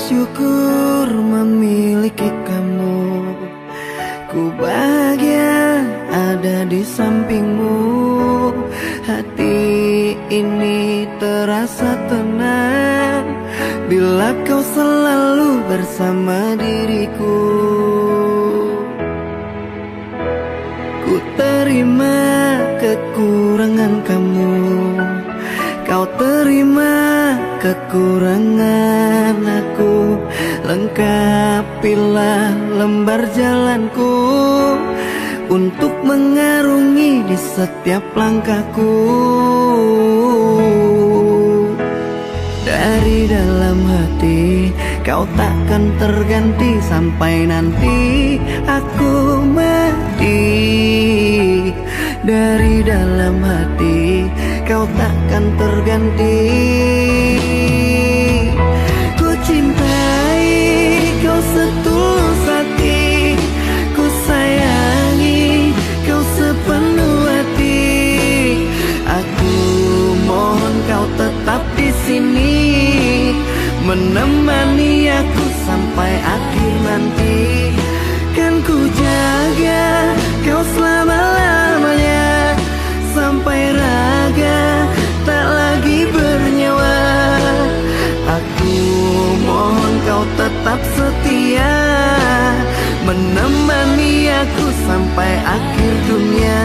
bersyukur memiliki kamu. Ku bahagia ada di sampingmu. Hati ini terasa tenang bila kau selalu bersama diriku. Ku terima kekurangan kamu, kau terima kekurangan aku. Lengkapilah lembar jalanku untuk mengarungi di setiap langkahku. Dari dalam hati kau takkan terganti sampai nanti aku mati. Dari dalam hati kau takkan terganti. Ku cintai kau setulus hati, ku sayangi kau sepenuh hati. Aku mohon kau tetap di sini, menemani aku sampai akhir nanti. Kan ku jaga kau selama-lamanya, sampai raga tak lagi bernyawa. Aku mohon kau tetap setia, menemani aku sampai akhir dunia.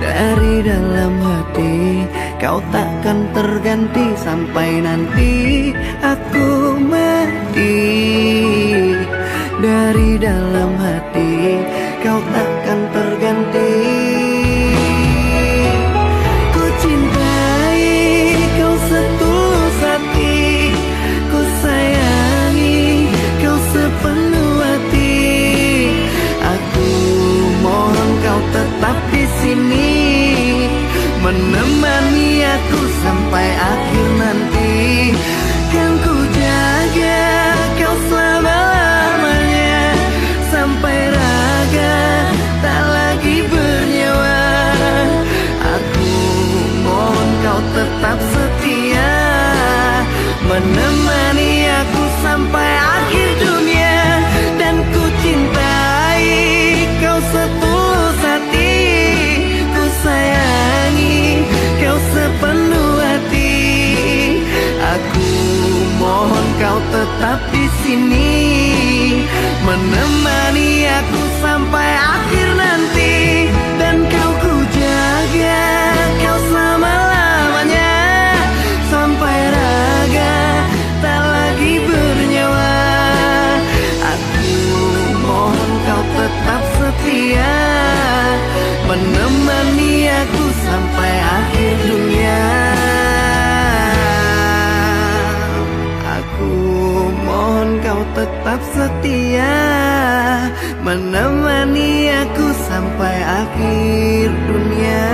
Dari dalam hati kau takkan terganti sampai nanti aku mati. Dari dalam hati kau takkan terganti. Ku cintai kau setulus hati, ku sayangi kau sepenuh hati. Aku mohon kau tetap di sini, menemani aku sampai akhir nanti. Kan ku jaga kau selama-lamanya, sampai raga tak lagi bernyawa. Aku mohon kau tetap setia, menemani aku sampai akhir dunia. Dan ku cintai kau setulus hati, ku sayangi kau sepenuh hati. Aku mohon kau tetap di sini, menemani aku sampai akhir nanti. Dan kau ku jaga kau selama-lamanya, sampai raga tak lagi bernyawa. Aku mohon kau tetap setia, menemani aku sampai akhir dunia. Aku mohon kau tetap setia, menemani aku sampai akhir dunia.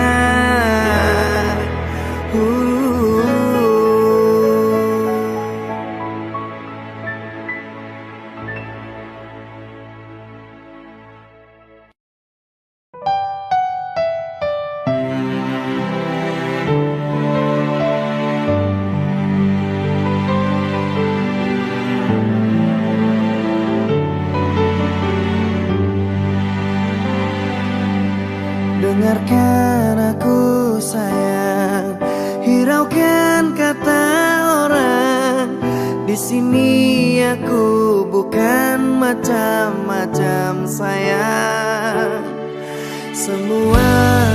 Dengarkan aku sayang, hiraukan kata orang. Di sini aku bukan macam-macam sayang. Semua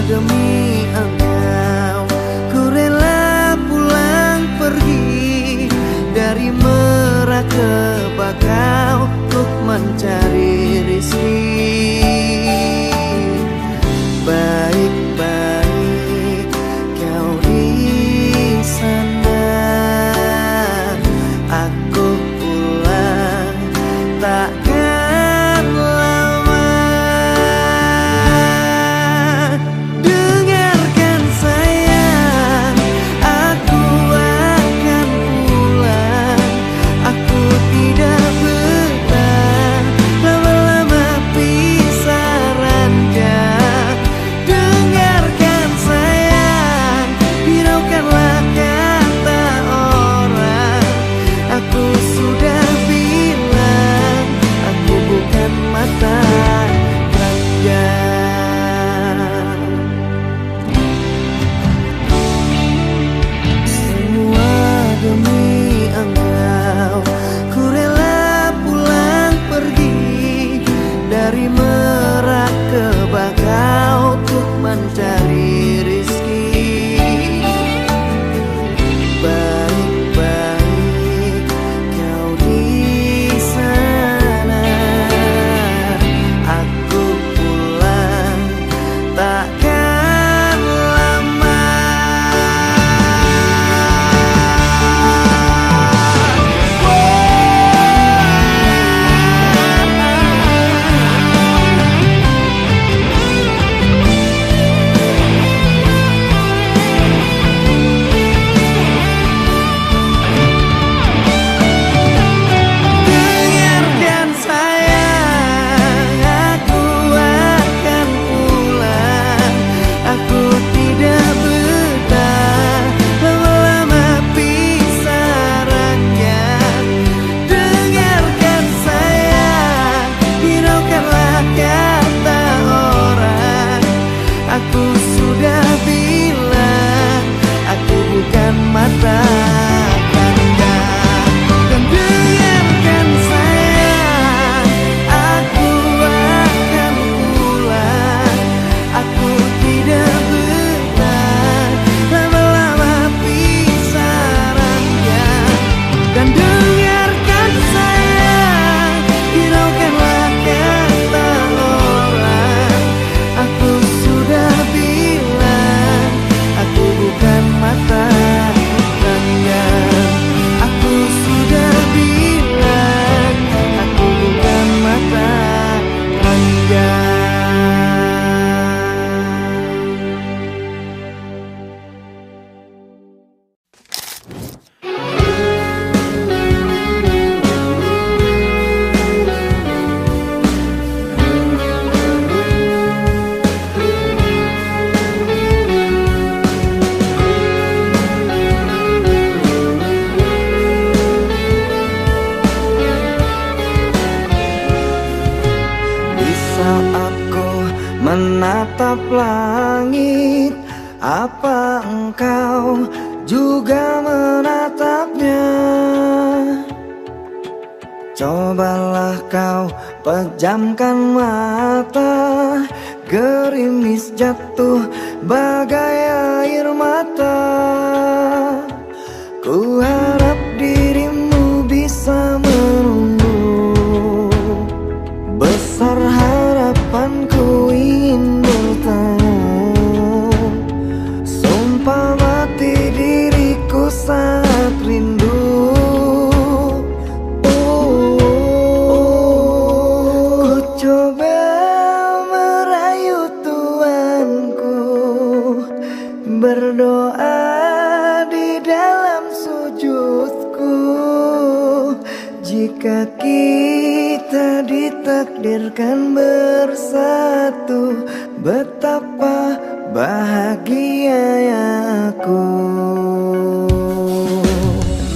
demi engkau, ku rela pulang pergi dari Merak ke Bakau untuk mencari rizki. Baik-baik kau di sana, aku pulang takkan lama. juga menatapnya. Cobalah kau pejamkan mata, gerimis jatuh bagai air mata. Ku harap dirimu bisa menunggu, besar harapanku ingin bertemu. Sumpah mati diriku sangat rindu. Ku coba merayu Tuanku, berdoa di dalam sujudku. Jika kita ditakdirkan bersatu, betapa bahagianya aku.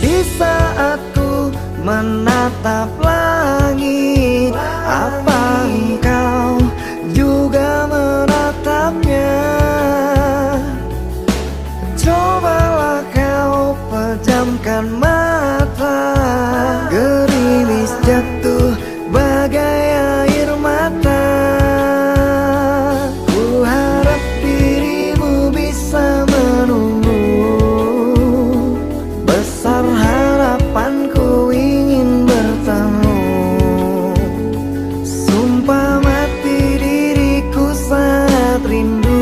Di saat ku menatap langit, apa engkau juga menatapnya? Cobalah kau pejamkan mata, gerimis jatuh bagai air mata. Ku harap dirimu bisa menunggu, besar harapanku ingin bertemu. Sumpah mati diriku sangat rindu.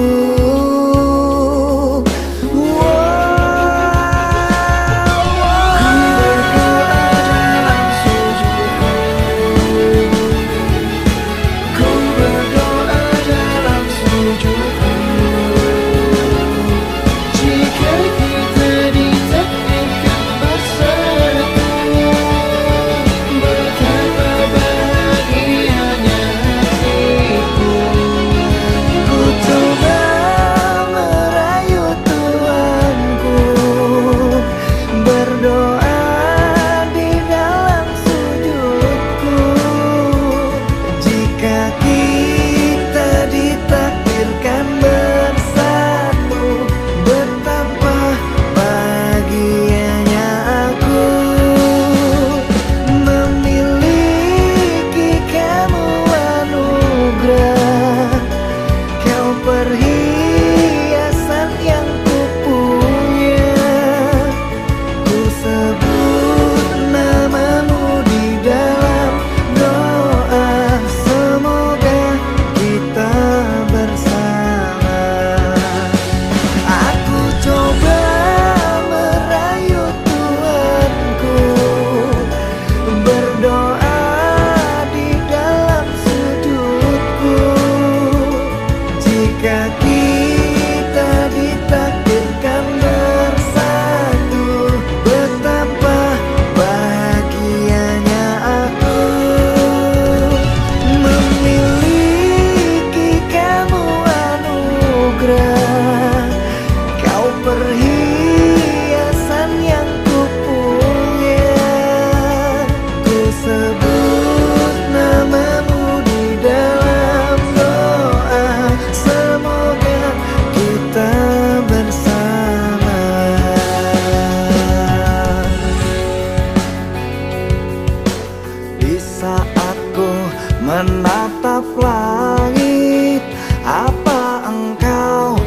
Menatap langit, apa engkau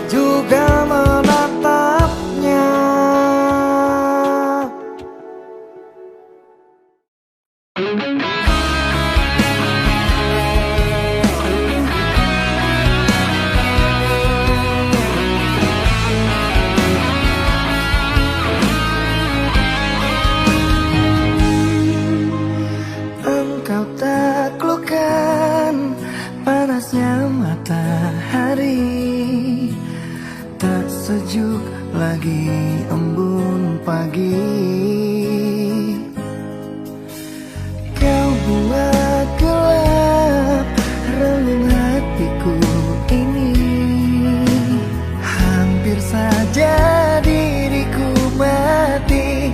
juga menatapnya? Engkau taklukkan panasnya matahari, tak sejuk lagi embun pagi. Kau buat gelap relung hatiku ini, hampir saja diriku mati.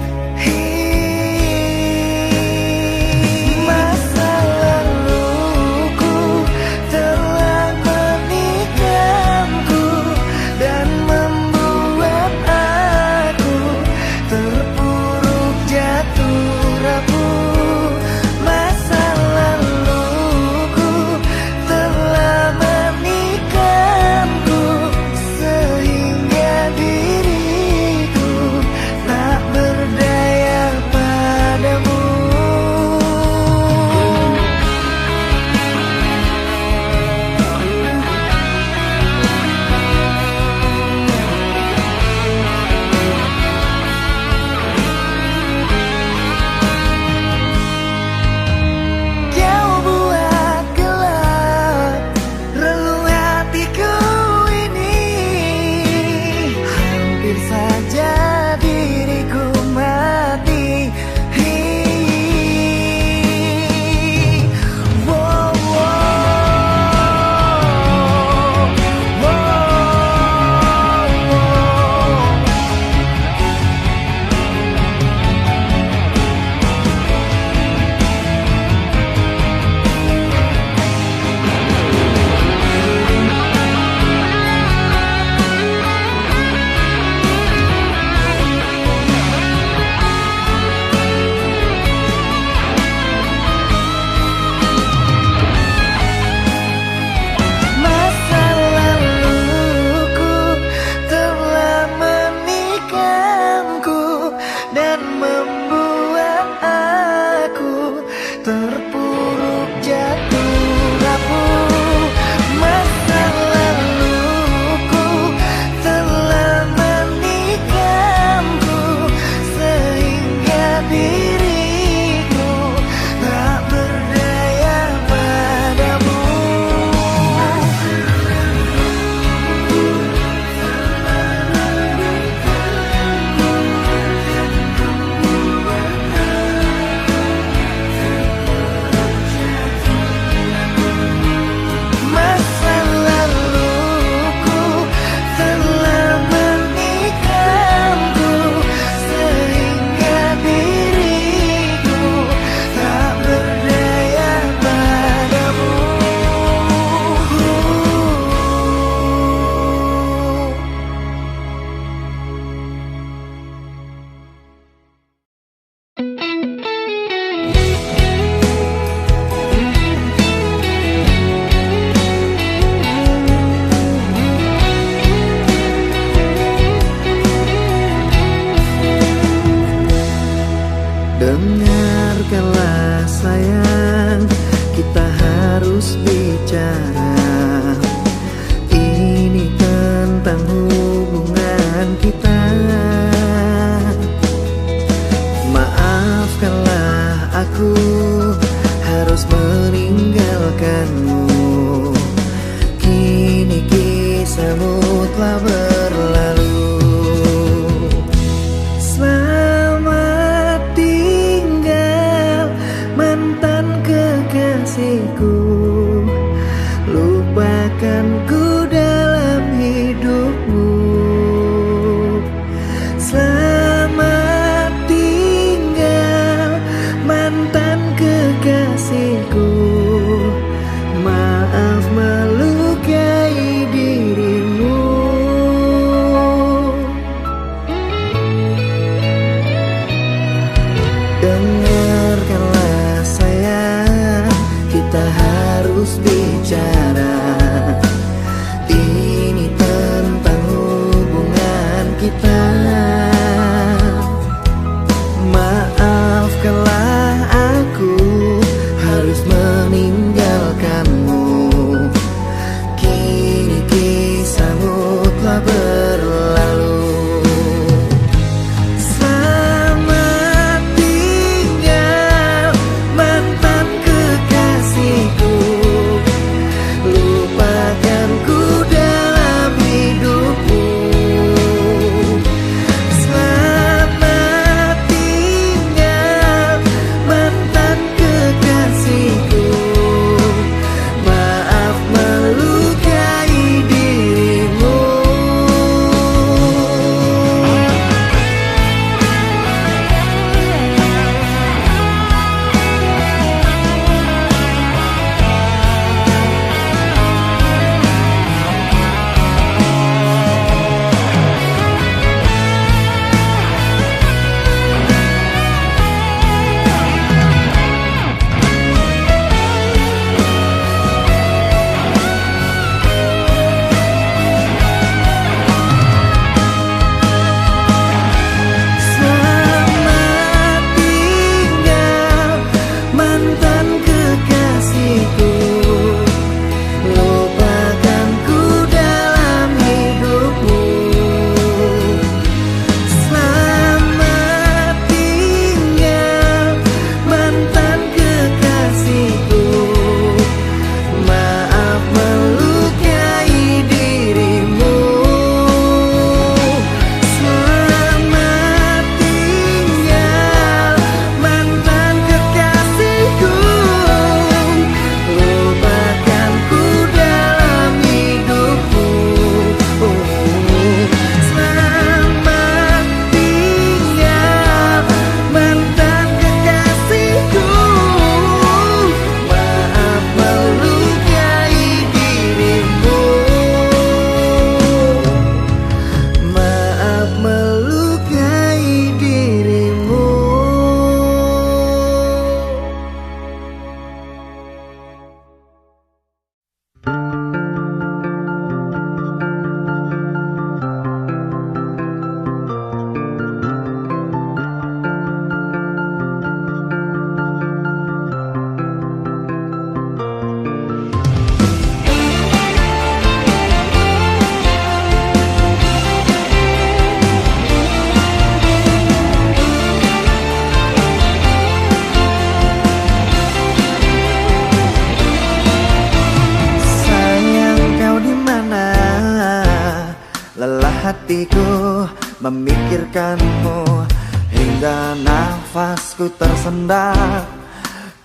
hatiku memikirkanmu hingga nafasku tersendat.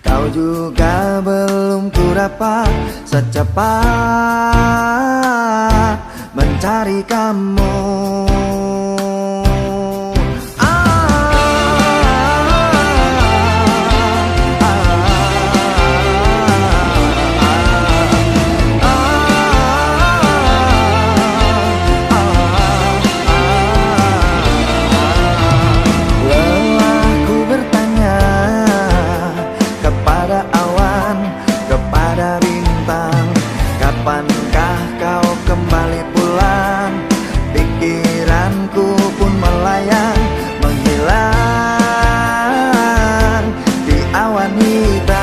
Kau juga belum ku dapat secepat mencari kamu. Kapankah kau kembali pulang? Pikiranku pun melayang, menghilang di awan hitam.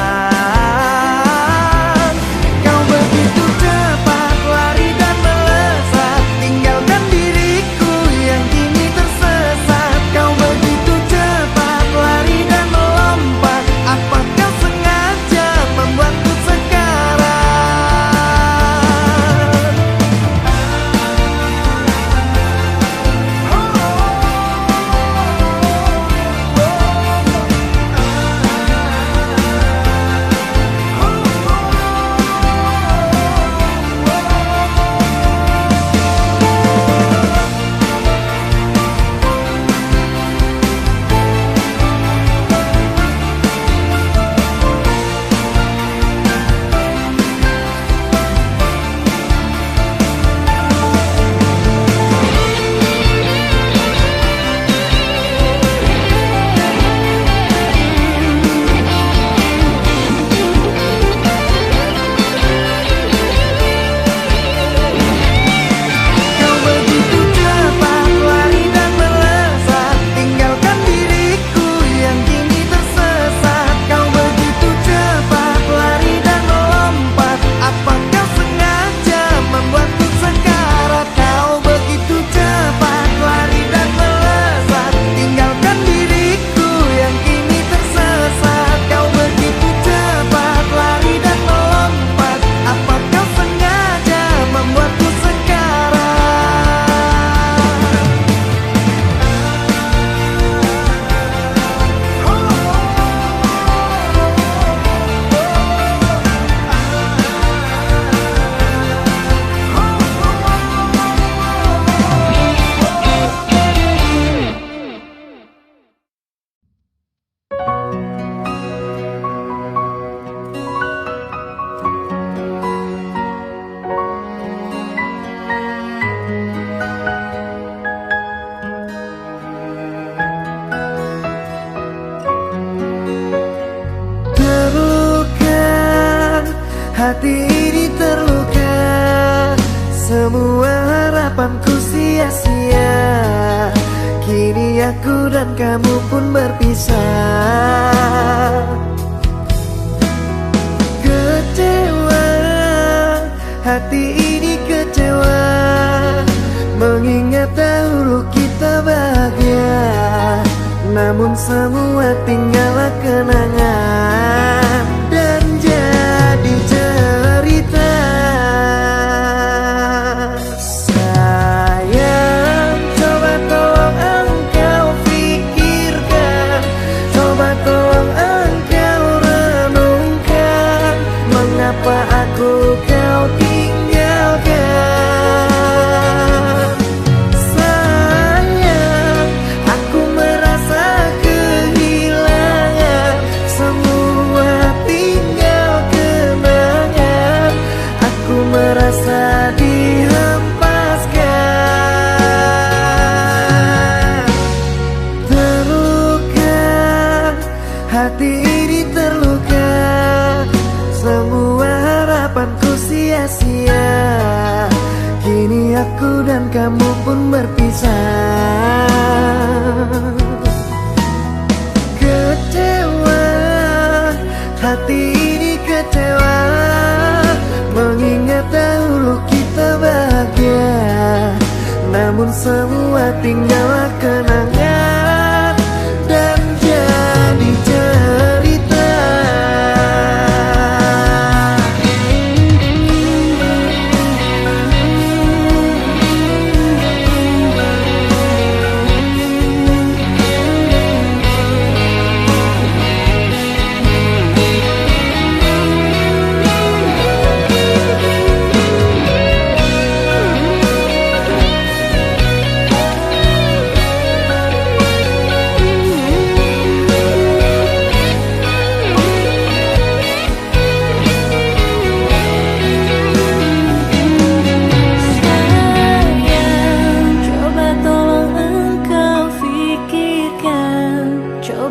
Kau begitu cepat lari dan melesat, tinggalkan diriku yang kini tersesat. Kau begitu cepat lari dan melompat, apa kau sengaja membuatku sekarang? Hati ini terluka, semua harapanku sia-sia. Kini aku dan kamu pun berpisah. Kecewa, hati ini kecewa, mengingat dahulu kita bahagia. Namun semua tinggallah kenangan dan jadi cerita. Sayang, coba tolong engkau pikirkan, coba tolong engkau renungkan, mengapa aku kau tinggalkan. Sayang, aku merasa kehilangan, semua tinggal kenangan. Aku merasa dihempaskan. Terluka, hati ini terluka, semua harapanku sia-sia. Kini aku dan kamu pun berpisah. Kecewa, hati ini kecewa, mengingat dahulu kita bahagia. Namun semua tinggallah kenangan dan jadi cerita.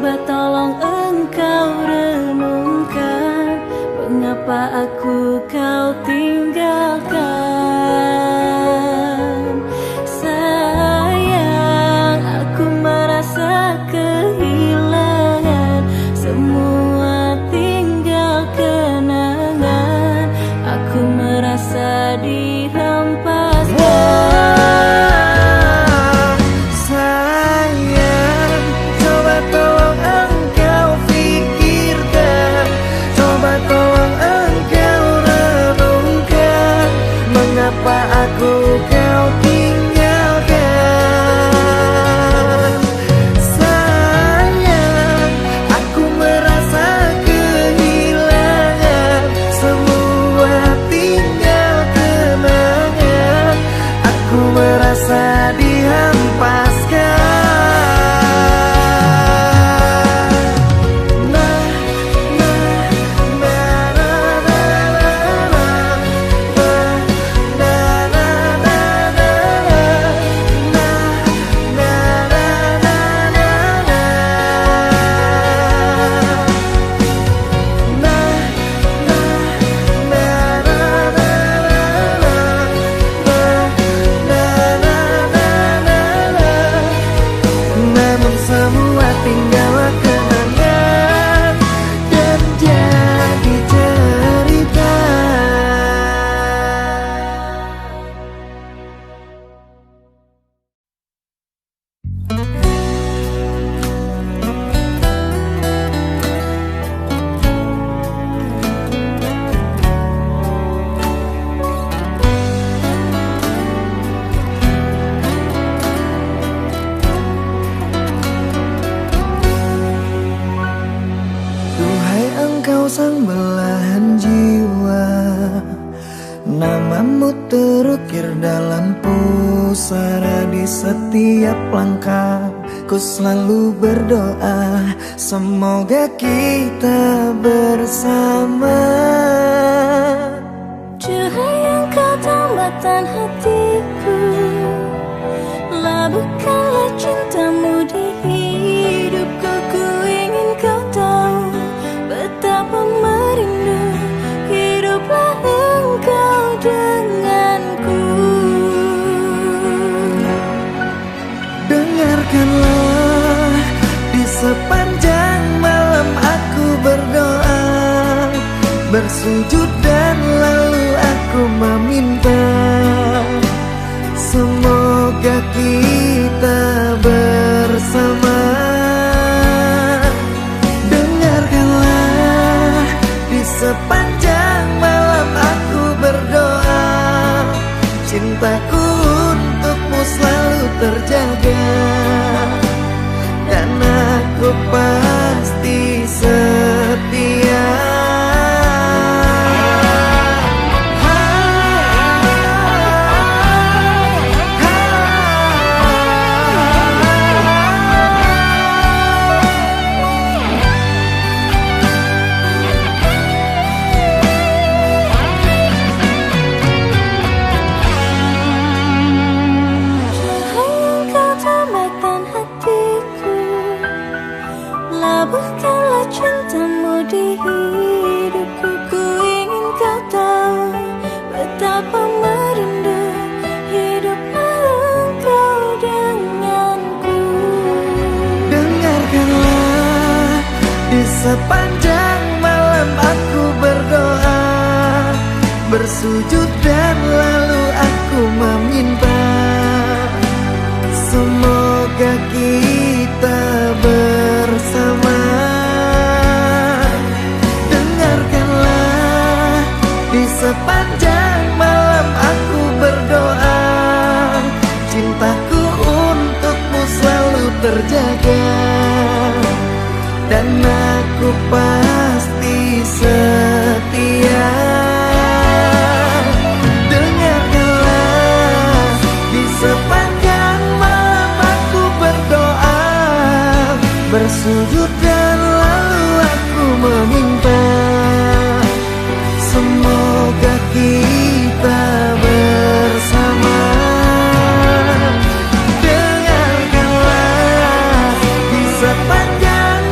Coba tolong engkau renungkan, mengapa aku kau tinggalkan. Sayang, aku merasa kehilangan, semua tinggal kenangan. Aku merasa dihempaskan. Aku kau tinggalkan. Sayang, aku merasa kehilangan, semua tinggal kenangan. Aku merasa dihempaskan. Semua tinggal kenangan dan jadi cerita. Engkau sang belahan jiwa, namamu terukir dalam pusara. Di setiap langkah ku selalu berdoa, semoga kita bersama. Cahaya engkau tambatan hatiku, labuhkanlah cintamu di hidupku. Ku ingin kau tahu betapa merindu hiduplah engkau denganku. Dengarkanlah, di sepanjang malam aku berdoa, bersujud dan lalu aku meminta, semoga kita bersama. Sepanjang malam aku berdoa, cintaku untukmu selalu terjaga, dan aku pasti setia. Labuhkanlah cintamu di hidupku. Ku ingin kau tahu betapa merindu hiduplah engkau denganku. Dengarkanlah, di sepanjang malam aku berdoa, bersujud dan lalu aku meminta, semoga kita bersama. Dengarkanlah, di sepanjang malam aku berdoa, cintaku untukmu selalu terjaga, dan aku pasti setia. Dengarkanlah, di sepanjang malam aku berdoa, bersujud dan lalu aku meminta, semoga kita bersama. Dengarkanlah, di sepanjang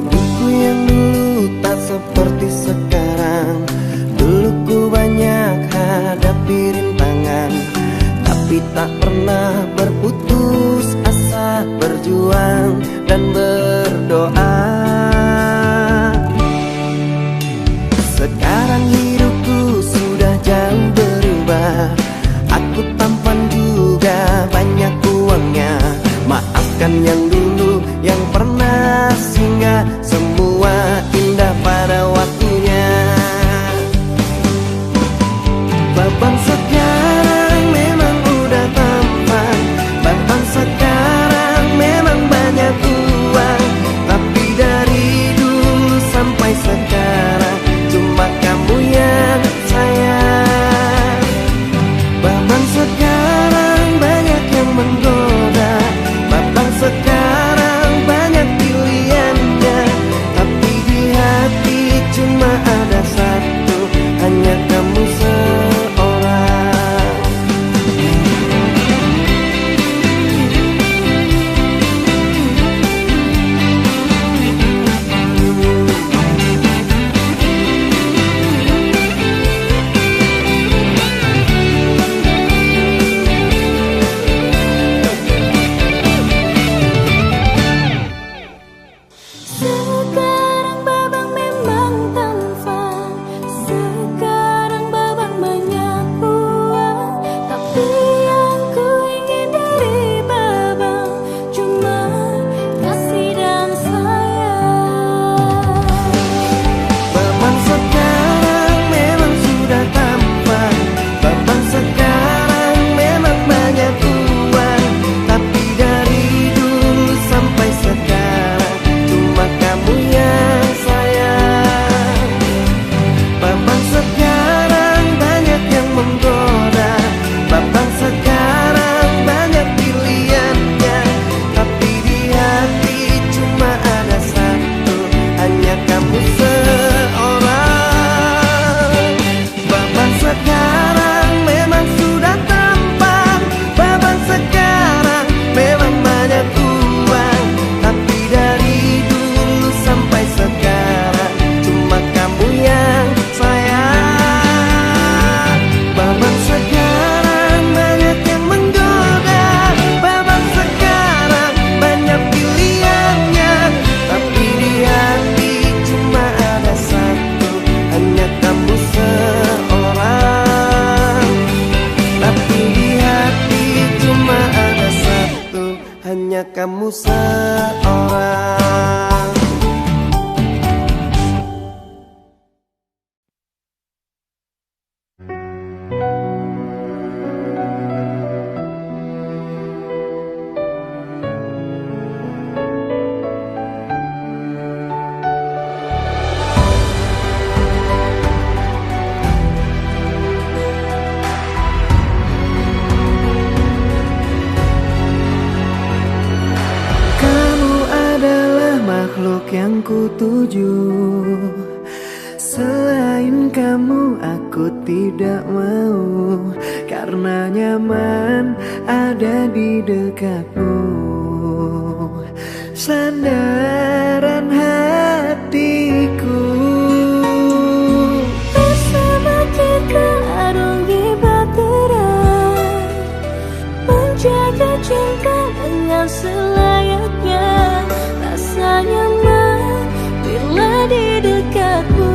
Hidupku yang dulu tak seperti sekarang. Dulu ku banyak hadapi rintangan, tapi tak pernah berputus asa, berjuang dan berdoa. Sekarang hidupku sudah jauh berubah. Aku tampan juga banyak uangnya. Maafkan yang dulu yang pernah singgah. Semua indah pada waktunya. Babang sekarang memang udah tampan. Babang sekarang memang banyak uang. Tapi dari dulu sampai sekarang cuma kamu yang sayang. Babang sekarang banyak yang menggoda. Babang sekarang banyak pilihannya. Tapi di hati cuma ada satu, hanya kamu seorang. Sekarang babang memang tampan. Sekarang babang banyak uang. Tapi yang ku ingin dari babang cuma kasih dan sayang. Babang sekarang memang sudah tampan. Babang sekarang memang banyak uang. Tapi dari dulu sampai sekarang cuma kamu yang sayang. Babang sekarang banyak yang menggoda. Babang sekarang banyak pilihannya. Tapi di hati cuma ada satu, hanya kamu seorang. Babang sekarang memang sudah tampan. Babang sekarang memang banyak uang. Tapi dari dulu sampai sekarang cuma kamu yang sayang. Babang sekarang banyak yang menggoda. Babang sekarang banyak pilihannya. Tapi di hati cuma ada satu, hanya kamu seorang. Tapi di hati cuma ada satu, hanya kamu seorang. Kamu adalah makhluk yang kutuju. Selain kamu aku tidak mau. Karena nyaman ada di dekatmu. Sandaran hatiku. Bersama kita arungi bahtera, menjaga cinta dengan selayaknya. Rasa nyaman bila di dekatmu.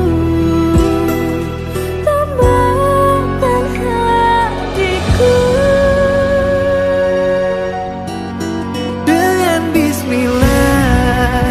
Tambahkan hatiku. Dengan bismillah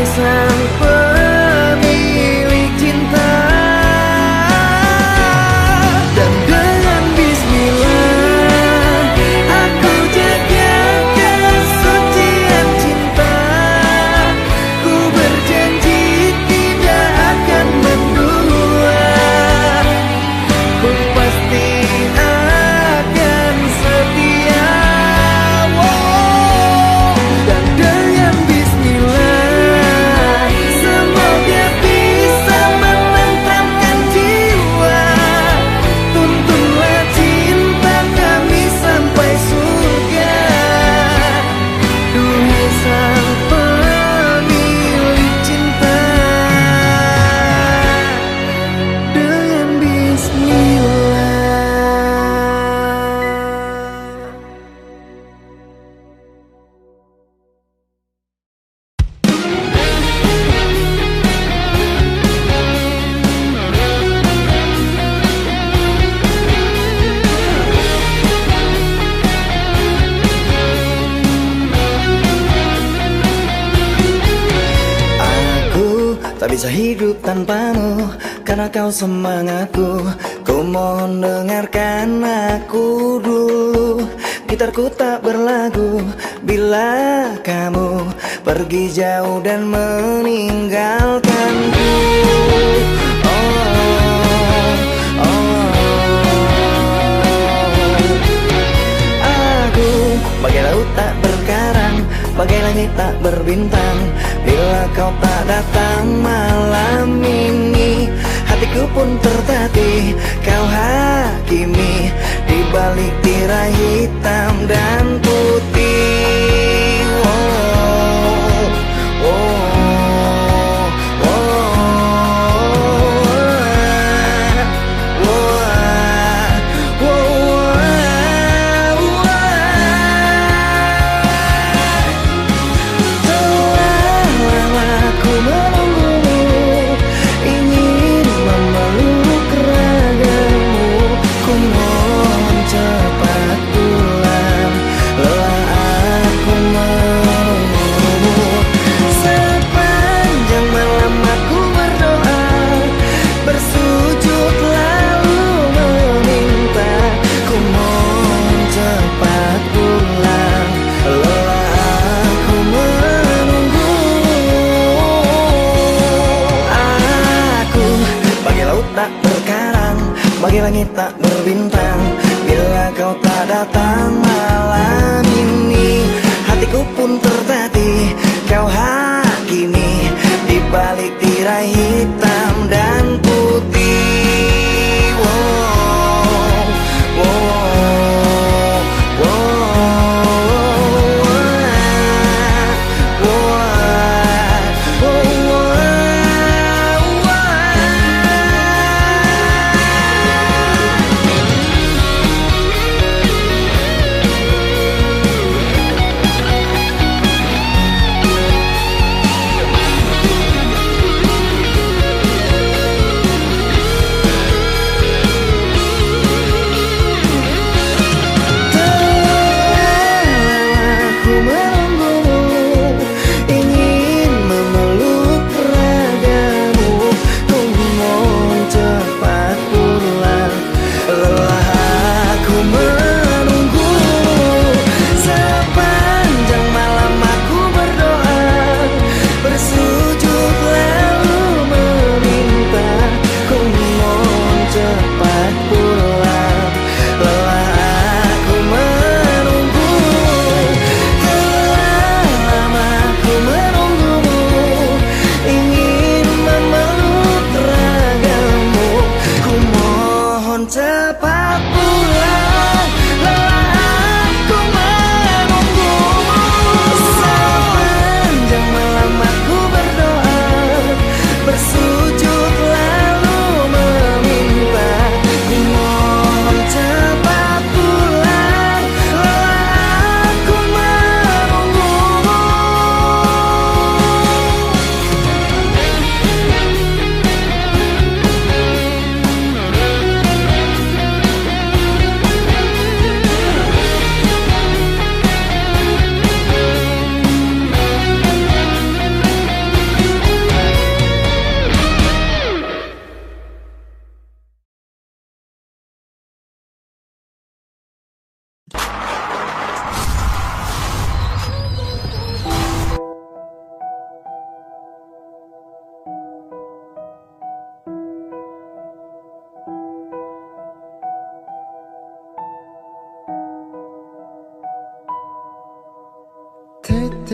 sang pemilik cinta. Dan dengan bismillah aku jaga kesucian cinta. Ku berjanji tidak akan mendua. Ku pasti akan setia. Dan dengan bismillah semoga bisa menenteramkan jiwa. Tuntunlah cinta kami sampai surga. Duhai sang pemilik cinta. Dengan bismillah. Aku tak bisa hidup tanpamu, karena kau semangatku. Ku mohon dengarkan aku dulu. Gitarku tak berlagu bila kamu pergi jauh dan meninggalkanku. Aku bagai laut tak berkarang, bagai langit tak berbintang. Bila kau tak datang malam ini, hatiku pun tertatih. Kau hakimi di balik tirai hitam dan putih. Oh, oh, aku menunggumu, ingin memeluk ragamu. Ku mohon cepat pulang, lelah aku menunggumu. Sepanjang malam aku berdoa, bersujud lalu meminta. Ku mohon cepat pulang, lelah aku menunggu. Aku bagai laut tak berkarang, bagai langit tak berbintang. Bila kau tak datang malam ini, hatiku pun tertatih. Kau hakimi di balik tirai hitam dan putih. Wow, wow,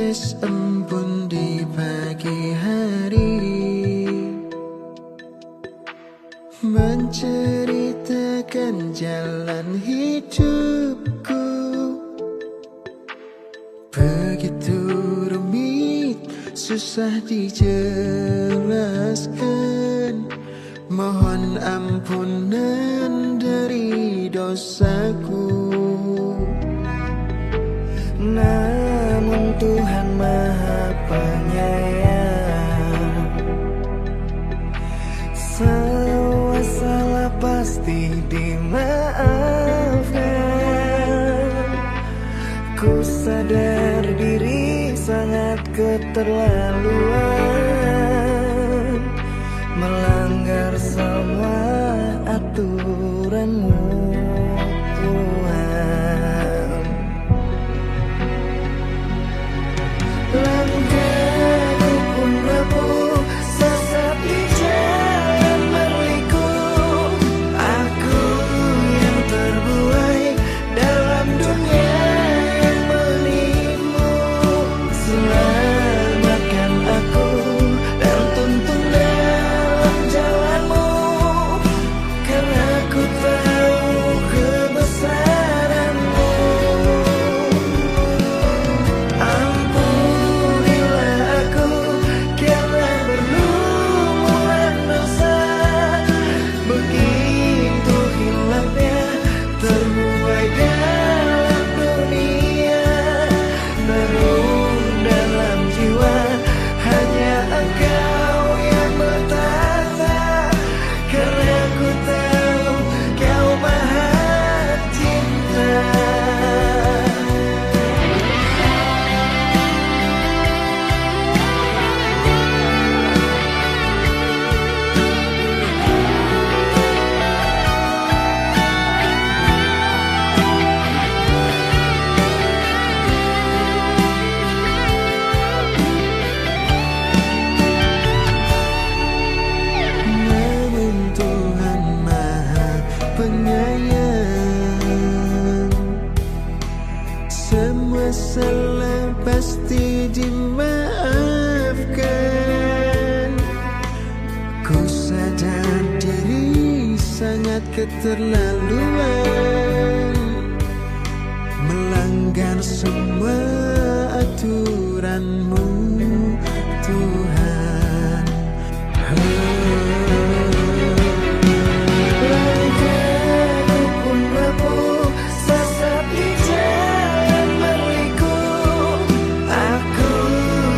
Tes embun di pagi hari, menceritakan jalan hidupku. Begitu rumit, susah dijelaskan. Mohon ampunan dari dosaku. Namun Tuhan Maha Penyayang, semua salah pasti dimaafkan. Ku sadar diri sangat keterlaluan, melanggar semua aturan-Mu Tuhan. Langkahku pun rapuh, sesat di jalan berliku. Aku yang terbuai dalam dunia yang menipu. Selamatkan aku dan tuntun dalam jalan-Mu, karena ku tahu kebesaran-Mu. Ampunilah aku karena berlumuran dosa. Begitu hilangnya terbuai dalam dunia. Namun dalam jiwa hanya Engkau yang bertata, karena ku tahu Kau Maha Cinta. Namun Tuhan Maha Penyayang, semua salah pasti dimaafkan. Ku sadar diri sangat keterlaluan, melanggar semua aturan-Mu Tuhan. Langkahku pun rapuh, sesat di jalan berliku. Aku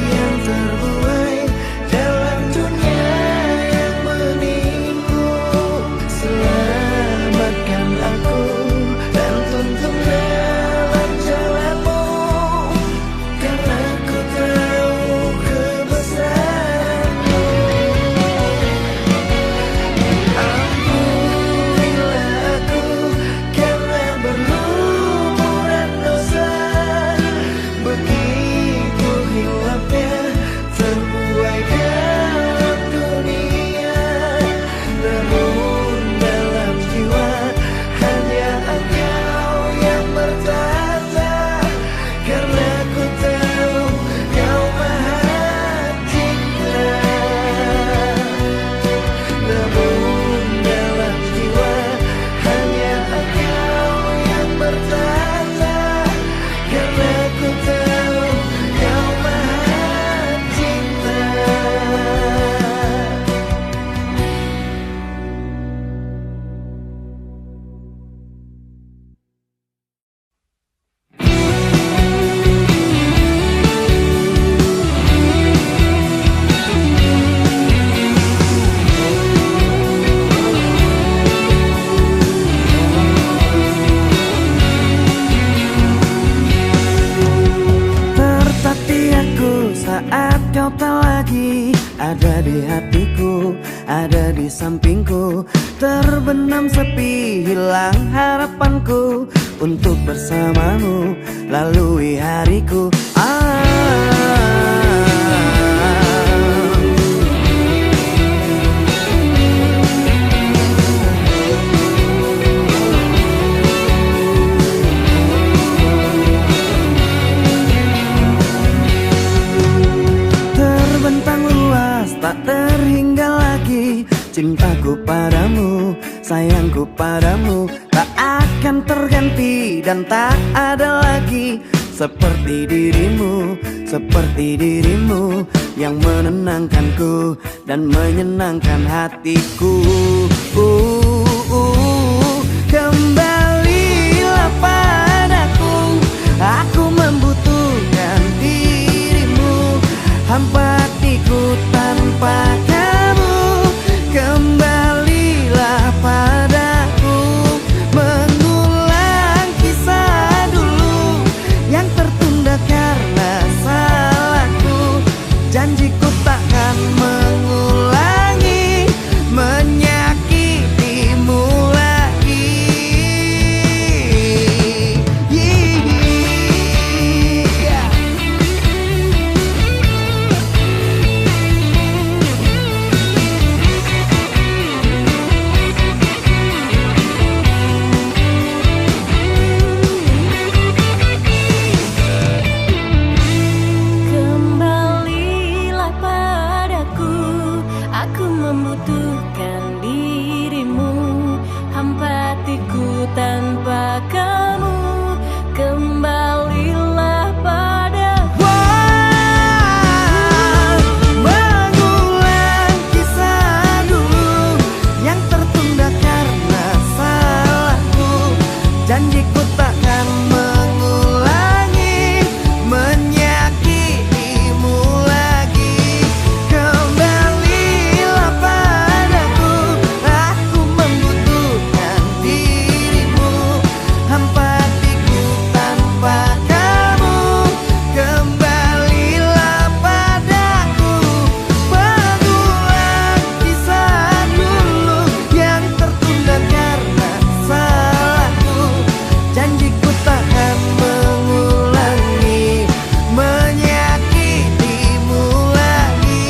yang terbuai dalam dunia yang menipu. Selamatkan aku dan tuntun dalam jalan-Mu, karena ku tahu kebesaran-Mu. Ampunilah aku karena berlumuran dosa. Begitu hilangnya terbuai dalam dunia. Namun dalam jiwa hanya Engkau yang bertata, karena ku tahu Kau Maha Cinta. Namun dalam jiwa hanya Engkau yang bertata, karena ku tahu Kau Maha Cinta. Tertatih aku saat Kau tak lagi ada di hatiku, ada di sampingku. Terbenam sepi, hilang harapanku untuk bersamamu lalui hariku. tak terhingga lagi. Cintaku padamu, sayangku padamu tak akan terganti dan tak ada lagi seperti dirimu, seperti dirimu yang menenangkanku dan menyenangkan hatiku. Kembalilah padaku, aku membutuhkan dirimu, hampa hatiku tanpa kamu. Kembalilah padaku, mengulang kisah dulu yang tertunda karena salahku. Janjiku takkan mengulangi menyakitimu lagi. Kembalilah padaku, aku membutuhkan dirimu, hampa hatiku tanpa kamu. Kembalilah padaku. Mengulang kisah dulu yang tertunda karena salahku. Janjiku takkan mengulangi menyakitimu lagi. Kembalilah padaku, aku membutuhkan dirimu, hampa hatiku tanpa kamu. Kembalilah padaku, mengulang kisah dulu yang tertunda karena salahku. Janjiku takkan mengulangi menyakitimu lagi.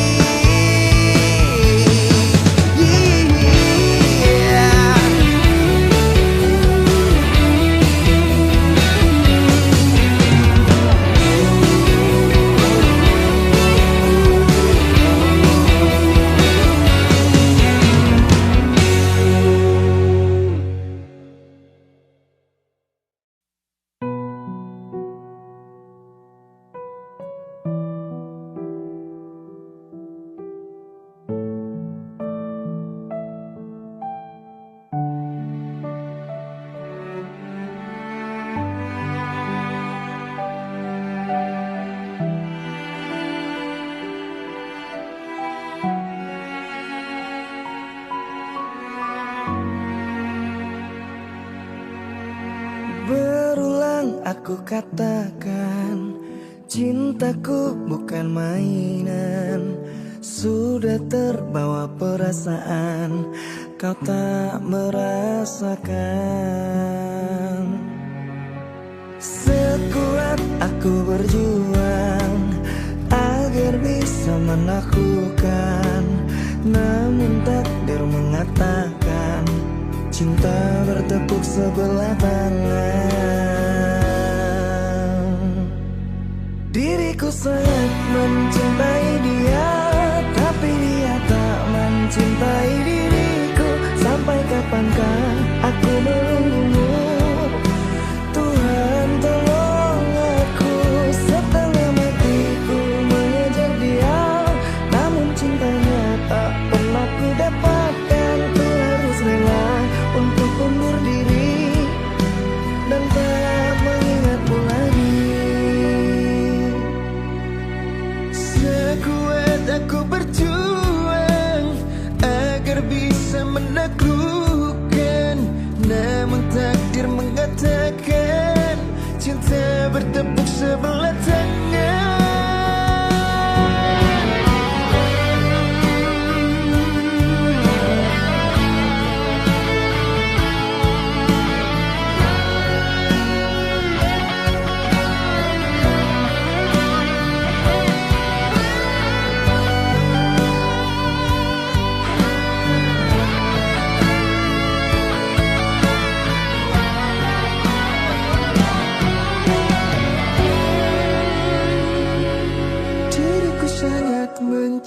Berulang aku katakan, cintaku bukan mainan. Sudah terbawa perasaan, kau tak merasakan. Sekuat aku berjuang agar bisa menaklukkan, namun takdir mengatakan cinta bertepuk sebelah tangan. Diriku sangat mencintai dia, tapi dia tak mencintai diriku. Sampai kapankah aku menunggumu? Tuhan tolong aku, setengah matiku mengejar dia, namun cintanya tak pernah ku dapatkan. Ku harus rela untuk undur diri dan tak mengingatmu lagi. Sekuat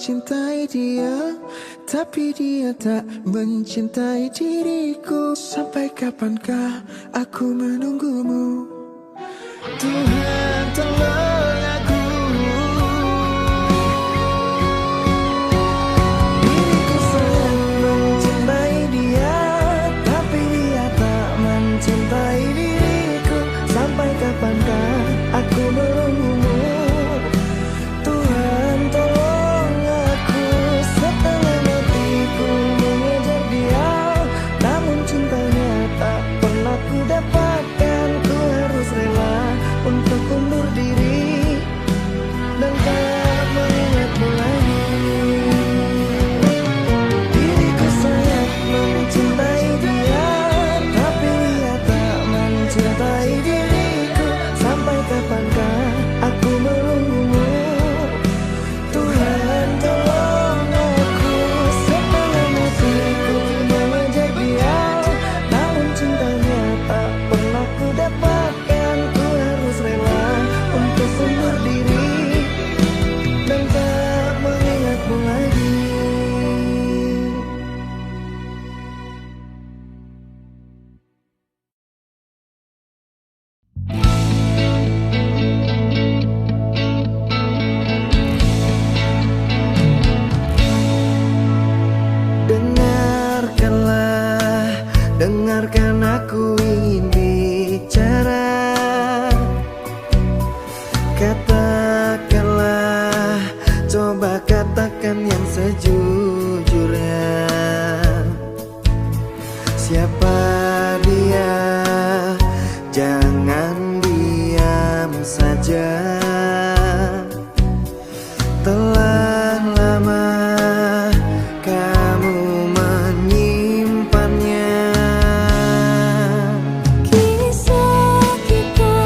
mencintai dia, tapi dia tak mencintai diriku. Sampai kapankah aku menunggumu? Tuhan tolong aku. Diriku sangat mencintai dia, tapi dia tak mencintai diriku. Sampai kapankah aku menunggumu? Tuhan tolong aku. Setengah matiku mengejar dia, namun cintanya tak pernah ku dapatkan. Ku harus rela untuk undur diri dan tak mengingatmu lagi. Diriku sangat mencintai dia, tapi dia tak mencintai diriku. Sampai kapankah aku menunggumu? Tuhan tolong aku. Setengah matiku mengejar dia, namun cintanya tak pernah ku dapatkan. Ku harus rela untuk undur diri dan tak mengingatmu lagi. Dengarkanlah, dengarkan aku ingin bicara. Katakanlah, coba katakan yang sejujurnya. Siapa dia? Jangan diam saja. Telah lama kamu menyimpannya. Kisah kita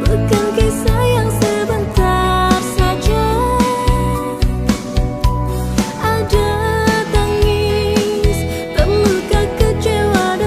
bukan kisah yang sebentar saja. Ada tangis, terluka, kecewa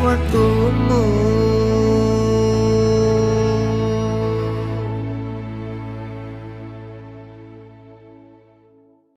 waktumu.